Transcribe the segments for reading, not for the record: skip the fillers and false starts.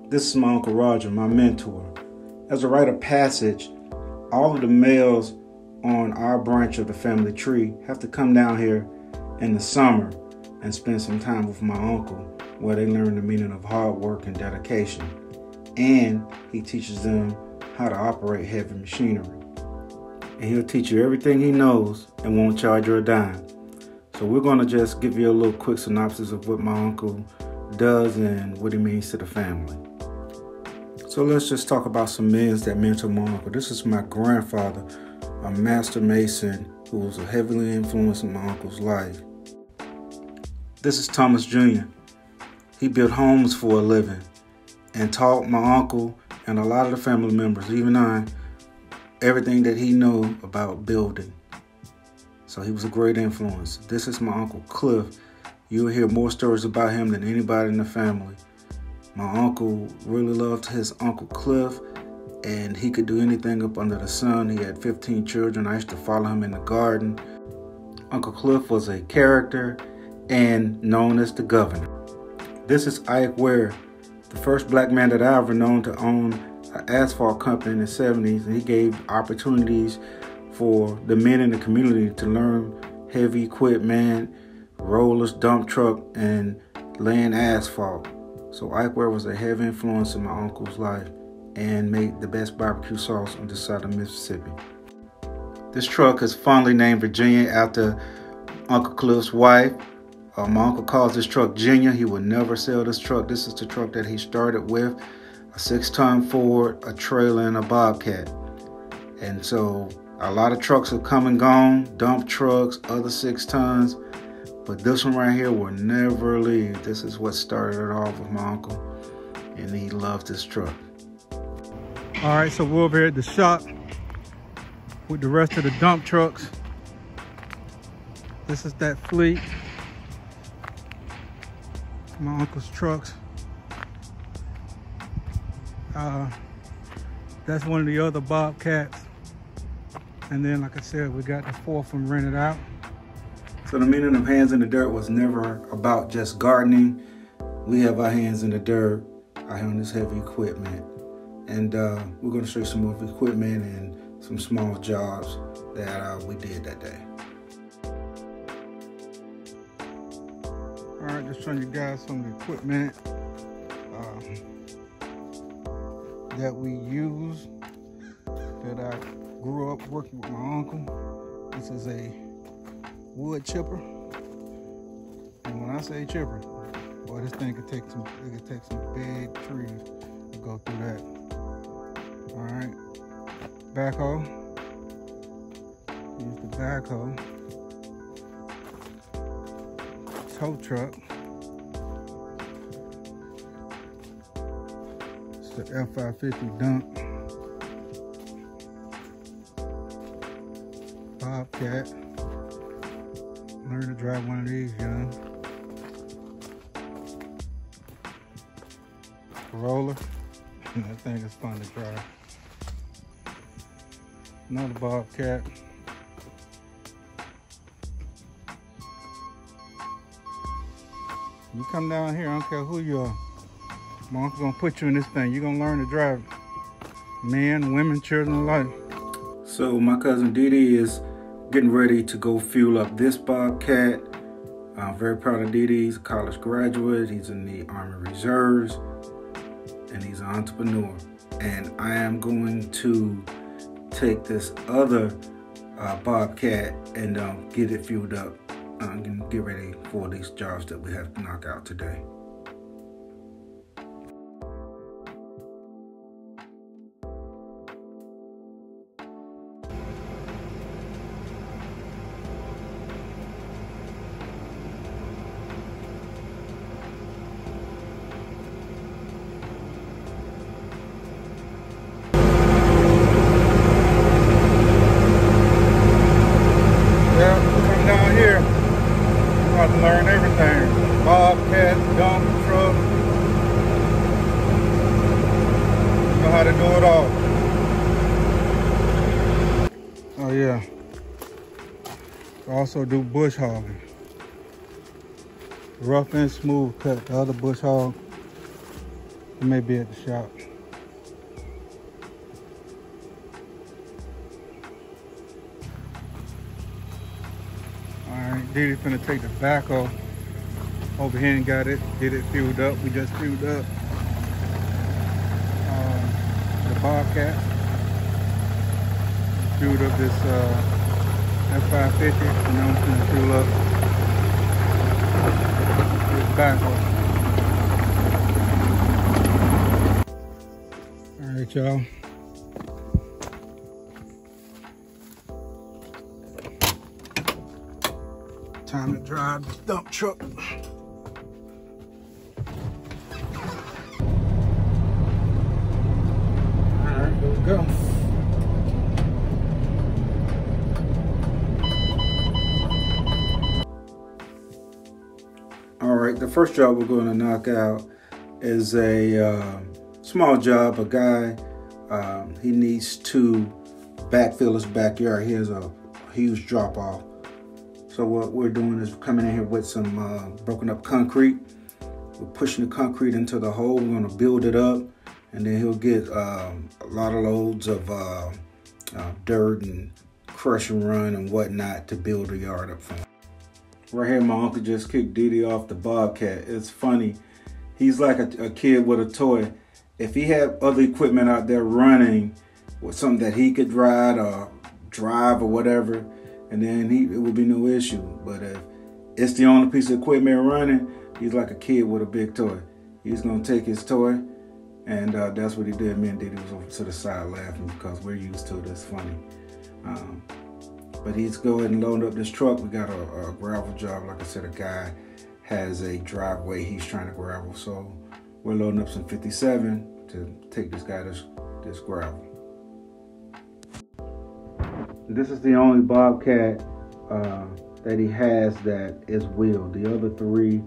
This is my Uncle Roger, my mentor. As a rite of passage, all of the males on our branch of the family tree have to come down here in the summer and spend some time with my uncle, where they learn the meaning of hard work and dedication. And he teaches them how to operate heavy machinery. And he'll teach you everything he knows and won't charge you a dime. So we're going to just give you a little quick synopsis of what my uncle does and what he means to the family. So let's just talk about some men that mentor my uncle. This is my grandfather, a master mason who was heavily influenced in my uncle's life. This is Thomas Jr. He built homes for a living and taught my uncle and a lot of the family members, even I, everything that he knew about building. So he was a great influence. This is my Uncle Cliff. You'll hear more stories about him than anybody in the family. My uncle really loved his Uncle Cliff, and he could do anything up under the sun. He had 15 children. I used to follow him in the garden. Uncle Cliff was a character and known as the governor. This is Ike Ware, the first black man that I ever known to own an asphalt company in the 70s. And he gave opportunities for the men in the community to learn heavy equipment, rollers, dump truck, and laying asphalt. So Ike Ware was a heavy influence in my uncle's life and made the best barbecue sauce on this side of Mississippi. This truck is fondly named Virginia after Uncle Cliff's wife. My uncle calls this truck Junior. He would never sell this truck. This is the truck that he started with, a 6-ton Ford, a trailer, and a Bobcat. And so a lot of trucks have come and gone, dump trucks, other 6 tons, but this one right here will never leave. This is what started it off with my uncle, and he loved this truck. All right, so we're over here at the shop with the rest of the dump trucks. This is that fleet. My uncle's trucks. That's one of the other Bobcats. And then, like I said, we got the 4th one rented out. So the meaning of hands in the dirt was never about just gardening. We have our hands in the dirt out here on this heavy equipment. And we're gonna show you some more equipment and some small jobs that we did that day. All right, just showing you guys some of the equipment that we use, that I grew up working with my uncle. This is a wood chipper. And when I say chipper, boy, this thing could take some big trees to go through that. All right, backhoe. Use the backhoe. Tow truck. It's the F550 dump. Bobcat. Learn to drive one of these, young. Roller. That thing is fun to drive. Another Bobcat. You come down here, I don't care who you are. My uncle's gonna put you in this thing. You're gonna learn to drive. Men, women, children alike. So my cousin Didi is getting ready to go fuel up this Bobcat. I'm very proud of Didi. He's a college graduate. He's in the Army Reserves. And he's an entrepreneur. And I am going to take this other Bobcat and get it fueled up. I'm going to get ready for these jobs that we have to knock out today. Learn everything. Bobcat, dump truck. You know how to do it all. Oh yeah. I also do bush hogging. Rough and smooth cut. The other bush hog. It may be at the shop. Alright, Diddy finna take the backhoe over here and get it filled up. We just filled up the Bobcat. Filled up this F550, and now I'm finna fill up this backhoe. Alright, y'all. Time to drive this dump truck. Alright, here we go. Alright, the first job we're going to knock out is a small job. A guy, he needs to backfill his backyard. He has a huge drop off. So what we're doing is coming in here with some broken up concrete. We're pushing the concrete into the hole. We're gonna build it up, and then he'll get a lot of loads of dirt and crush and run and whatnot to build the yard up for him. Right here, my uncle just kicked Diddy off the Bobcat. It's funny. He's like a kid with a toy. If he had other equipment out there running with something that he could ride or drive or whatever, and then it would be no issue. But if it's the only piece of equipment running, he's like a kid with a big toy. He's gonna take his toy, and that's what he did. Me and Diddy was over to the side laughing because we're used to it. It's funny. But he's go ahead and load up this truck. We got a gravel job. Like I said, a guy has a driveway he's trying to gravel. So we're loading up some 57 to take this guy this gravel. This is the only Bobcat that he has that is wheeled. The other three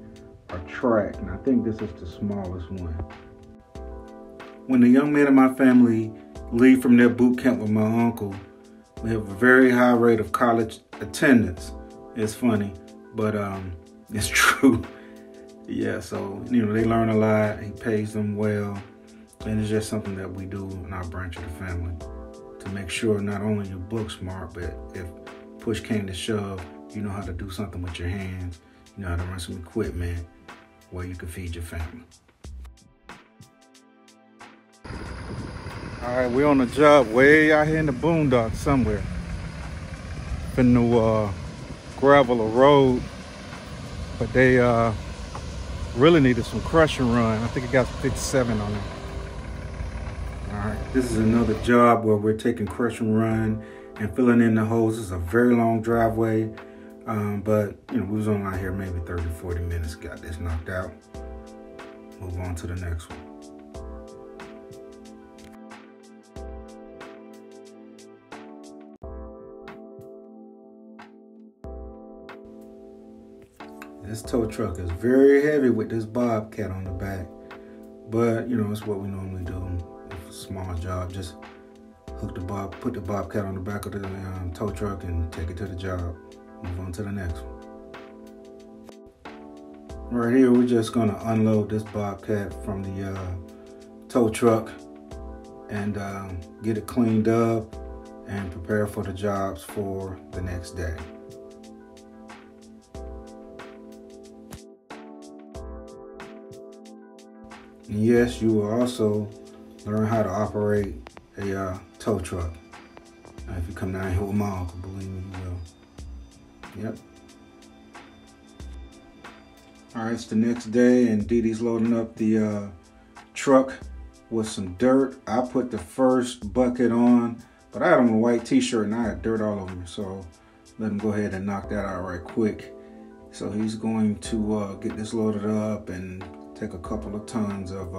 are tracked, and I think this is the smallest one. When the young men in my family leave from their boot camp with my uncle, we have a very high rate of college attendance. It's funny, but it's true. Yeah, so they learn a lot. He pays them well, and it's just something that we do in our branch of the family to make sure not only you're book smart, but if push came to shove, you know how to do something with your hands, you know how to run some equipment where you can feed your family. All right, we're on a job way out here in the boondocks somewhere. Finna gravel a road, but they really needed some crush and run. I think it got 57 on it. All right, this is another job where we're taking crush and run and filling in the holes. It's a very long driveway, but we was only out here maybe 30, 40 minutes, got this knocked out. Move on to the next one. This tow truck is very heavy with this Bobcat on the back, but it's what we normally do. It's a small job, just put the Bobcat on the back of the tow truck and take it to the job. Move on to the next one. Right here, we're just gonna unload this Bobcat from the tow truck and get it cleaned up and prepare for the jobs for the next day. And yes, you will also learn how to operate a tow truck. If you come down here with my uncle, believe me, you will. Yep. All right, it's the next day, and Diddy's loading up the truck with some dirt. I put the first bucket on, but I had on a white t-shirt and I had dirt all over me, so let him go ahead and knock that out right quick. So he's going to get this loaded up and take a couple of tons of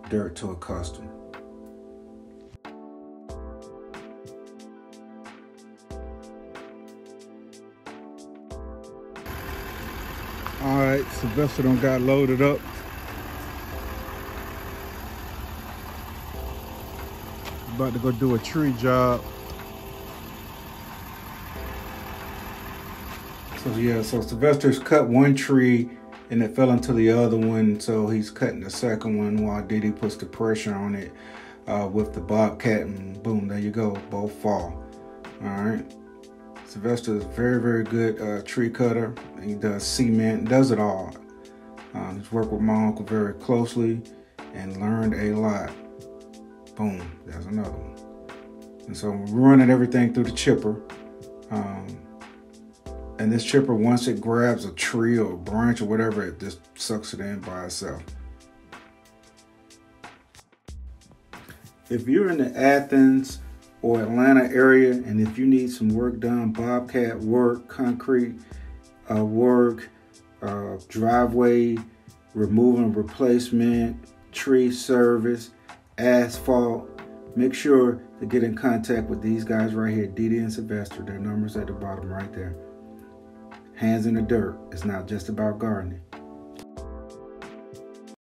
dirt to a customer. All right, Sylvester done got loaded up. About to go do a tree job. So yeah, so Sylvester's cut one tree and it fell into the other one, so he's cutting the second one while Diddy puts the pressure on it with the Bobcat, and boom, there you go, both fall. All right. Sylvester is very, very good tree cutter. He does cement, does it all. He's worked with my uncle very closely and learned a lot. Boom, there's another one. And so we're running everything through the chipper. And this chipper, once it grabs a tree or a branch or whatever, it just sucks it in by itself. If you're in the Athens or Atlanta area, and if you need some work done, Bobcat work, concrete work, driveway removing replacement, tree service, asphalt, make sure to get in contact with these guys right here, Diddy and Sylvester. Their number's at the bottom right there. Hands in the dirt. It's not just about gardening.